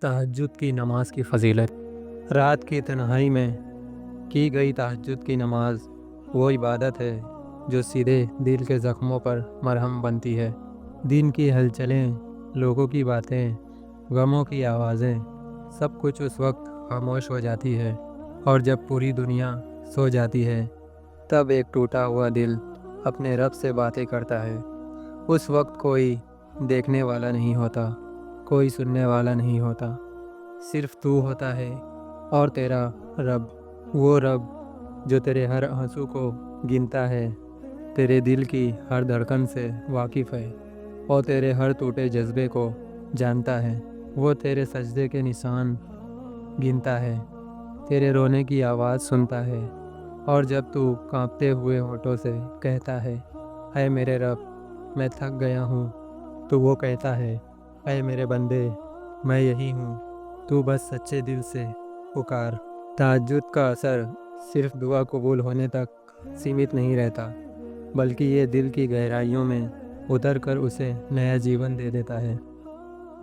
تہجد کی نماز کی فضیلت۔ رات کی تنہائی میں کی گئی تہجد کی نماز وہ عبادت ہے جو سیدھے دل کے زخموں پر مرہم بنتی ہے۔ دن کی ہلچلیں، لوگوں کی باتیں، غموں کی آوازیں، سب کچھ اس وقت خاموش ہو جاتی ہے، اور جب پوری دنیا سو جاتی ہے تب ایک ٹوٹا ہوا دل اپنے رب سے باتیں کرتا ہے۔ اس وقت کوئی دیکھنے والا نہیں ہوتا، کوئی سننے والا نہیں ہوتا، صرف تو ہوتا ہے اور تیرا رب، وہ رب جو تیرے ہر آنسو کو گنتا ہے، تیرے دل کی ہر دھڑکن سے واقف ہے اور تیرے ہر ٹوٹے جذبے کو جانتا ہے۔ وہ تیرے سجدے کے نشان گنتا ہے، تیرے رونے کی آواز سنتا ہے، اور جب تو کانپتے ہوئے ہونٹوں سے کہتا ہے اے میرے رب میں تھک گیا ہوں، تو وہ کہتا ہے اے میرے بندے میں یہی ہوں، تو بس سچے دل سے پکار۔ تہجد کا اثر صرف دعا قبول ہونے تک سیمت نہیں رہتا، بلکہ یہ دل کی گہرائیوں میں اتر کر اسے نیا جیون دے دیتا ہے۔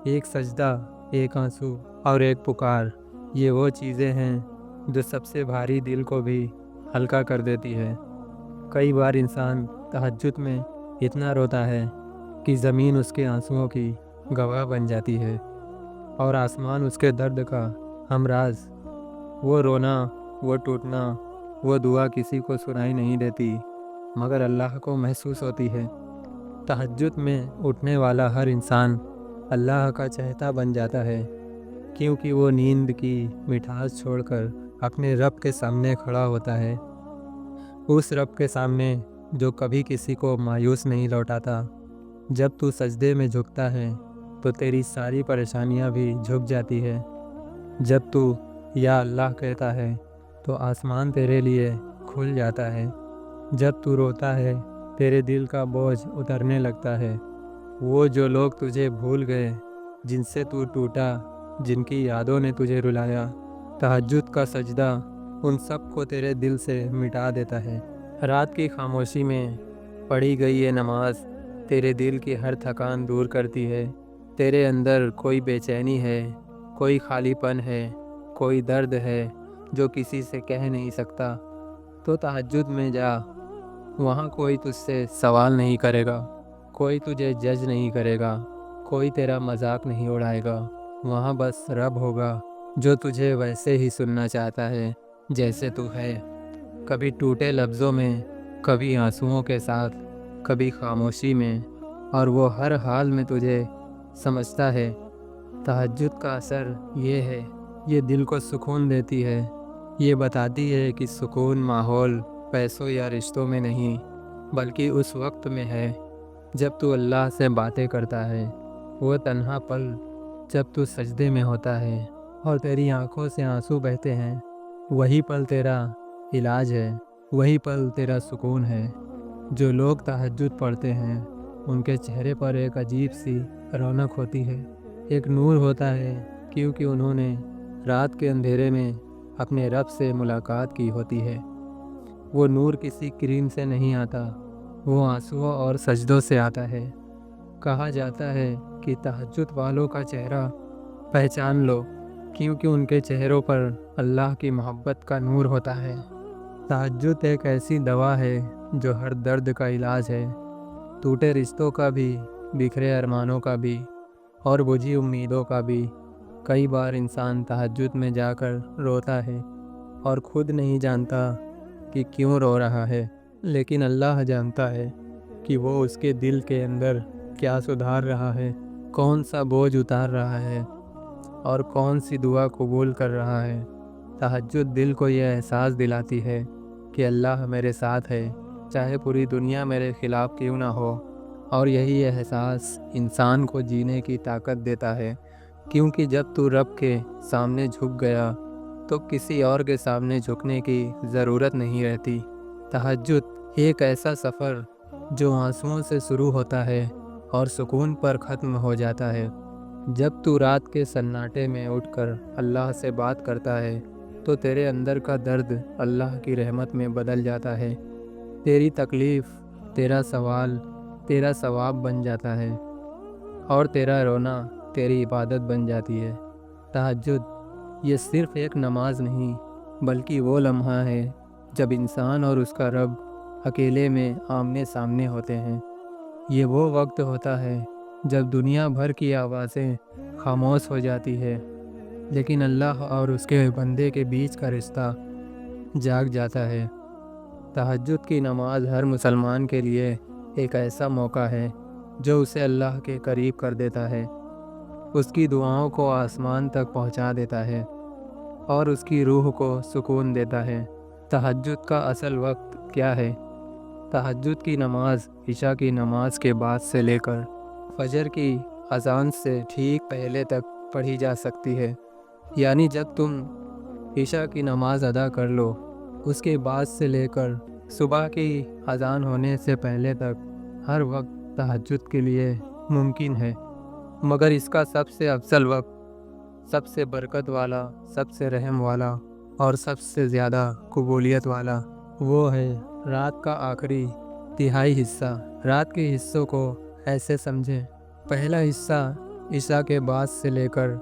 ایک سجدہ، ایک آنسو اور ایک پکار، یہ وہ چیزیں ہیں جو سب سے بھاری دل کو بھی ہلکا کر دیتی ہے۔ کئی بار انسان تہجد میں اتنا روتا ہے کہ زمین اس کے آنسوؤں کی گواہ بن جاتی ہے، اور آسمان اس کے درد کا ہمراز۔ وہ رونا، وہ ٹوٹنا، وہ دعا کسی کو سنائی نہیں دیتی، مگر اللہ کو محسوس ہوتی ہے۔ تہجد میں اٹھنے والا ہر انسان اللہ کا چہیتا بن جاتا ہے، کیونکہ وہ نیند کی مٹھاس چھوڑ کر اپنے رب کے سامنے کھڑا ہوتا ہے، اس رب کے سامنے جو کبھی کسی کو مایوس نہیں لوٹاتا۔ جب تو سجدے میں جھکتا ہے تو تیری ساری پریشانیاں بھی جھک جاتی ہے۔ جب تو یا اللہ کہتا ہے تو آسمان تیرے لیے کھل جاتا ہے۔ جب تو روتا ہے تیرے دل کا بوجھ اترنے لگتا ہے۔ وہ جو لوگ تجھے بھول گئے، جن سے تو ٹوٹا، جن کی یادوں نے تجھے رلایا، تہجد کا سجدہ ان سب کو تیرے دل سے مٹا دیتا ہے۔ رات کی خاموشی میں پڑھی گئی یہ نماز تیرے دل کی ہر تھکان دور کرتی ہے۔ تیرے اندر کوئی بے چینی ہے، کوئی خالی پن ہے، کوئی درد ہے جو کسی سے کہہ نہیں سکتا، تو تہجد میں جا۔ وہاں کوئی تجھ سے سوال نہیں کرے گا، کوئی تجھے جج نہیں کرے گا، کوئی تیرا مذاق نہیں اڑائے گا۔ وہاں بس رب ہوگا جو تجھے ویسے ہی سننا چاہتا ہے جیسے تو ہے، کبھی ٹوٹے لفظوں میں، کبھی آنسوؤں کے ساتھ، کبھی خاموشی میں، اور وہ ہر حال میں تجھے سمجھتا ہے۔ تہجد کا اثر یہ ہے، یہ دل کو سکون دیتی ہے، یہ بتاتی ہے کہ سکون ماحول، پیسوں یا رشتوں میں نہیں، بلکہ اس وقت میں ہے جب تو اللہ سے باتیں کرتا ہے۔ وہ تنہا پل جب تو سجدے میں ہوتا ہے اور تیری آنکھوں سے آنسو بہتے ہیں، وہی پل تیرا علاج ہے، وہی پل تیرا سکون ہے۔ جو لوگ تہجد پڑھتے ہیں ان کے چہرے پر ایک عجیب سی رونق ہوتی ہے، ایک نور ہوتا ہے، کیونکہ انہوں نے رات کے اندھیرے میں اپنے رب سے ملاقات کی ہوتی ہے۔ وہ نور کسی کریم سے نہیں آتا، وہ آنسوؤں اور سجدوں سے آتا ہے۔ کہا جاتا ہے کہ تہجد والوں کا چہرہ پہچان لو، کیونکہ ان کے چہروں پر اللہ کی محبت کا نور ہوتا ہے۔ تہجد ایک ایسی دوا ہے جو ہر درد کا علاج ہے، ٹوٹے رشتوں کا بھی، بکھرے ارمانوں کا بھی، اور بجھی امیدوں کا بھی۔ کئی بار انسان تہجد میں جا کر روتا ہے اور خود نہیں جانتا کہ کیوں رو رہا ہے، لیکن اللہ جانتا ہے کہ وہ اس کے دل کے اندر کیا سدھار رہا ہے، کون سا بوجھ اتار رہا ہے، اور کون سی دعا قبول کر رہا ہے۔ تہجد دل کو یہ احساس دلاتی ہے کہ اللہ میرے ساتھ ہے، چاہے پوری دنیا میرے خلاف کیوں نہ ہو، اور یہی احساس انسان کو جینے کی طاقت دیتا ہے، کیونکہ جب تو رب کے سامنے جھک گیا تو کسی اور کے سامنے جھکنے کی ضرورت نہیں رہتی۔ تہجد ایک ایسا سفر جو آنسوؤں سے شروع ہوتا ہے اور سکون پر ختم ہو جاتا ہے۔ جب تو رات کے سناٹے میں اٹھ کر اللہ سے بات کرتا ہے تو تیرے اندر کا درد اللہ کی رحمت میں بدل جاتا ہے، تیری تکلیف، تیرا سوال، تیرا ثواب بن جاتا ہے، اور تیرا رونا تیری عبادت بن جاتی ہے۔ تہجد یہ صرف ایک نماز نہیں بلکہ وہ لمحہ ہے جب انسان اور اس کا رب اکیلے میں آمنے سامنے ہوتے ہیں۔ یہ وہ وقت ہوتا ہے جب دنیا بھر کی آوازیں خاموش ہو جاتی ہے، لیکن اللہ اور اس کے بندے کے بیچ کا رشتہ جاگ جاتا ہے۔ تہجد کی نماز ہر مسلمان کے لیے ایک ایسا موقع ہے جو اسے اللہ کے قریب کر دیتا ہے، اس کی دعاؤں کو آسمان تک پہنچا دیتا ہے اور اس کی روح کو سکون دیتا ہے۔ تہجد کا اصل وقت کیا ہے؟ تہجد کی نماز عشاء کی نماز کے بعد سے لے کر فجر کی اذان سے ٹھیک پہلے تک پڑھی جا سکتی ہے، یعنی جب تم عشاء کی نماز ادا کر لو اس کے بعد سے لے کر صبح کی اذان ہونے سے پہلے تک ہر وقت تہجد کے لیے ممکن ہے، مگر اس کا سب سے افضل وقت، سب سے برکت والا، سب سے رحم والا اور سب سے زیادہ قبولیت والا وہ ہے رات کا آخری تہائی حصہ۔ رات کے حصوں کو ایسے سمجھیں: پہلا حصہ عشاء کے بعد سے لے کر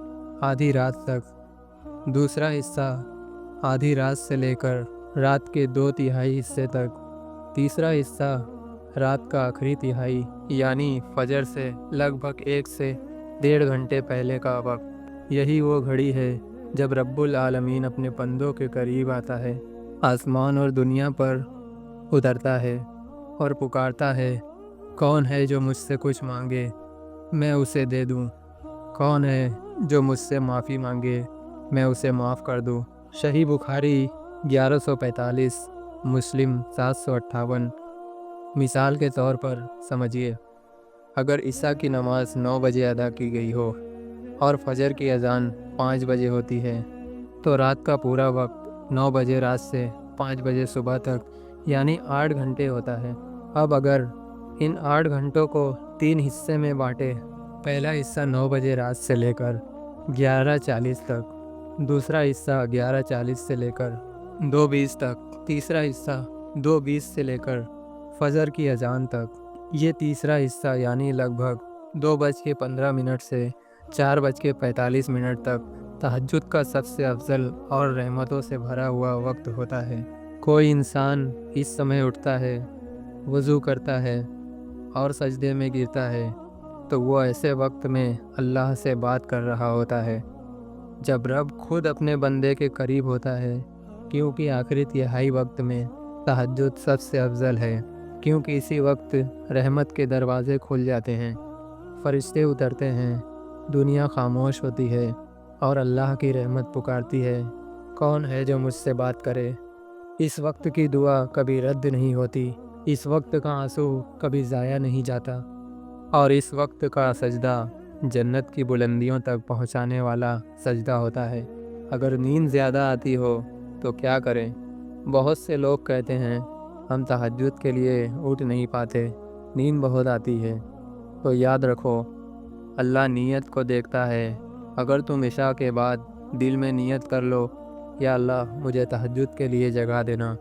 آدھی رات تک، دوسرا حصہ آدھی رات سے لے کر رات کے 2/3 حصے تک، تیسرا حصہ رات کا آخری تہائی یعنی فجر سے لگ بھگ 1 سے 1.5 گھنٹے پہلے کا وقت۔ یہی وہ گھڑی ہے جب رب العالمین اپنے بندوں کے قریب آتا ہے، آسمان اور دنیا پر اترتا ہے اور پکارتا ہے: کون ہے جو مجھ سے کچھ مانگے میں اسے دے دوں؟ کون ہے جو مجھ سے معافی مانگے میں اسے معاف کر دوں؟ صحیح بخاری 1145، مسلم 758۔ مثال کے طور پر سمجھیے، اگر عشاء کی نماز 9 بجے ادا کی گئی ہو اور فجر کی اذان 5 بجے ہوتی ہے تو رات کا پورا وقت 9 بجے رات سے 5 بجے صبح تک یعنی 8 گھنٹے ہوتا ہے۔ اب اگر ان 8 گھنٹوں کو 3 حصے میں بانٹے، پہلا حصہ 9 بجے رات سے لے کر 11:40 تک، دوسرا حصہ 11:40 سے لے کر 2:20 تک، تیسرا حصہ 2:20 سے لے کر فجر کی اذان تک، یہ تیسرا حصہ یعنی لگ بھگ 2:15 سے 4:45 تک تہجد کا سب سے افضل اور رحمتوں سے بھرا ہوا وقت ہوتا ہے۔ کوئی انسان اس سمے اٹھتا ہے، وضو کرتا ہے اور سجدے میں گرتا ہے تو وہ ایسے وقت میں اللہ سے بات کر رہا ہوتا ہے جب رب خود اپنے بندے کے قریب ہوتا ہے، کیونکہ آخری تہائی وقت میں تہجد سب سے افضل ہے، کیونکہ اسی وقت رحمت کے دروازے کھل جاتے ہیں، فرشتے اترتے ہیں، دنیا خاموش ہوتی ہے اور اللہ کی رحمت پکارتی ہے: کون ہے جو مجھ سے بات کرے؟ اس وقت کی دعا کبھی رد نہیں ہوتی، اس وقت کا آنسو کبھی ضائع نہیں جاتا، اور اس وقت کا سجدہ جنت کی بلندیوں تک پہنچانے والا سجدہ ہوتا ہے۔ اگر نیند زیادہ آتی ہو تو کیا کریں؟ بہت سے لوگ کہتے ہیں ہم تہجد کے لیے اٹھ نہیں پاتے، نیند بہت آتی ہے۔ تو یاد رکھو، اللہ نیت کو دیکھتا ہے۔ اگر تم عشاء کے بعد دل میں نیت کر لو: یا اللہ مجھے تہجد کے لیے جگا دینا،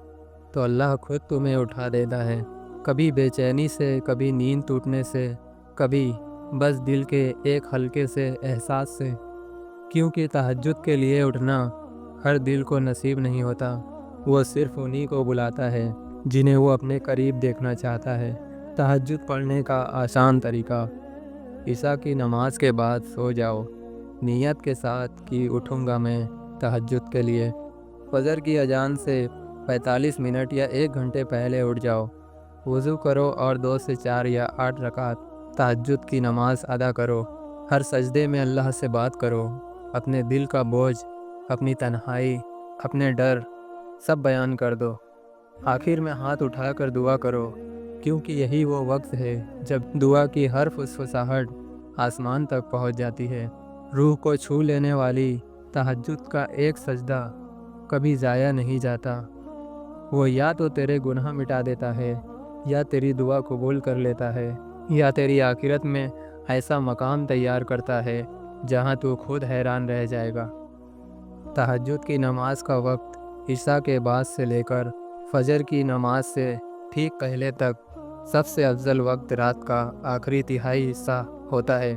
تو اللہ خود تمہیں اٹھا دیتا ہے، کبھی بے چینی سے، کبھی نیند ٹوٹنے سے، کبھی بس دل کے ایک ہلکے سے احساس سے، کیونکہ تہجد کے لیے اٹھنا ہر دل کو نصیب نہیں ہوتا، وہ صرف انہی کو بلاتا ہے جنہیں وہ اپنے قریب دیکھنا چاہتا ہے۔ تہجد پڑھنے کا آسان طریقہ: عشاء کی نماز کے بعد سو جاؤ، نیت کے ساتھ کہ اٹھوں گا میں تہجد کے لیے۔ فجر کی اذان سے 45 منٹ یا 1 گھنٹے پہلے اٹھ جاؤ، وضو کرو اور 2 سے 4 یا 8 رکعت تہجد کی نماز ادا کرو۔ ہر سجدے میں اللہ سے بات کرو، اپنے دل کا بوجھ، اپنی تنہائی، اپنے ڈر سب بیان کر دو۔ آخر میں ہاتھ اٹھا کر دعا کرو، کیونکہ یہی وہ وقت ہے جب دعا کی ہر فسفساہٹ آسمان تک پہنچ جاتی ہے۔ روح کو چھو لینے والی تہجد کا ایک سجدہ کبھی ضائع نہیں جاتا، وہ یا تو تیرے گناہ مٹا دیتا ہے، یا تیری دعا قبول کر لیتا ہے، یا تیری آخرت میں ایسا مقام تیار کرتا ہے جہاں تو خود حیران رہ جائے گا۔ تہجد کی نماز کا وقت عشاء کے بعد سے لے کر فجر کی نماز سے ٹھیک پہلے تک سب سے افضل وقت رات کا آخری تہائی حصہ ہوتا ہے۔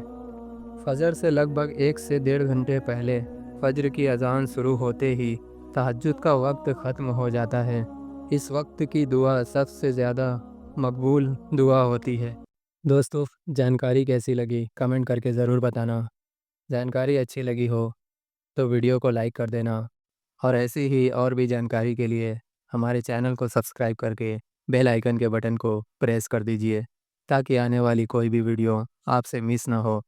فجر سے لگ بھگ 1 سے 1.5 گھنٹے پہلے فجر کی اذان شروع ہوتے ہی تہجد کا وقت ختم ہو جاتا ہے۔ اس وقت کی دعا سب سے زیادہ مقبول دعا ہوتی ہے۔ دوستو، جانکاری کیسی لگی کمنٹ کر کے ضرور بتانا۔ جانکاری اچھی لگی ہو تو ویڈیو کو لائک کر دینا، اور ایسی ہی اور بھی جانکاری کے لیے ہمارے چینل کو سبسکرائب کر کے بیل آئیکن کے بٹن کو پریس کر دیجئے، تاکہ آنے والی کوئی بھی ویڈیو آپ سے مس نہ ہو۔